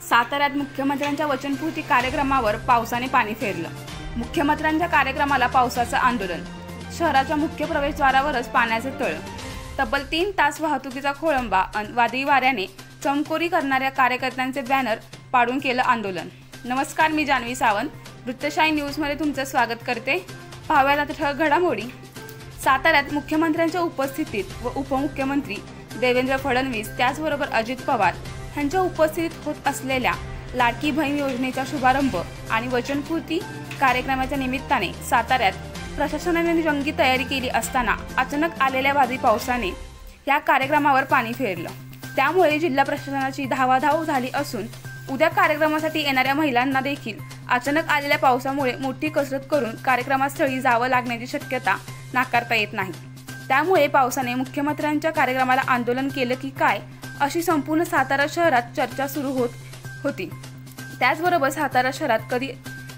साताऱ्यात मुख्यमंत्र्यांच्या वचनपूर्ती कार्यक्रमावर पावसाने पाणी फेरलं। मुख्यमंत्र्यांच्या कार्यक्रमाला पावसाचं आंदोलन। शहराच्या मुख्य प्रवेशद्वारावरच पाण्याचे तळ। तब्बल 3 तास वाहतुकीचा खोळंबा। वादळी वाऱ्याने चमकोरी करणाऱ्या कार्यकर्त्यांचे बॅनर पाडून केलं आंदोलन। नमस्कार, मी जान्हवी सावंत, वृत्तशाही न्यूजमध्ये तुमचं स्वागत करते। पाहूयात आता ठळक घडामोडी। साताऱ्यात मुख्यमंत्र्यांच्या उपस्थितीत व उपमुख्यमंत्री देवेंद्र फडणवीस त्याचबरोबर अजित पवार यांच्या उपस्थितीत होत असलेल्या लाडकी बहीण योजनेचा शुभारंभ आणि वचनपूर्ती कार्यक्रमाच्या निमित्ताने साताऱ्यात प्रशासनाने जंगी तयारी केली असताना अचानक आलेल्या वादळी पावसाने या कार्यक्रमावर पाणी फेरलं। त्यामुळे जिल्हा प्रशासनाची धावाधाव झाली असून उद्या कार्यक्रमासाठी येणाऱ्या महिलांना देखील अचानक आलेल्या पावसामुळे मोठी कसरत करून कार्यक्रमास्थळी जावं लागण्याची शक्यता नाकारता येत नाही। त्यामुळे पावसाने मुख्यमंत्र्यांच्या कार्यक्रमाला आंदोलन केलं की काय अशी संपूर्ण सातारा शहरात चर्चा सुरू होती। त्याचबरोबर सातारा शहरात कधी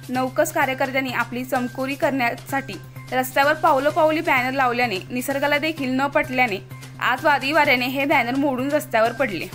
नवकस कार्यकर्त्यांनी आपली चमकोरी करण्यासाठी रस्त्यावर पावलोपावली बॅनर लावल्याने निसर्गाला देखील न पटल्याने आज वादळी वाऱ्याने हे बॅनर मोडून रस्त्यावर पडले।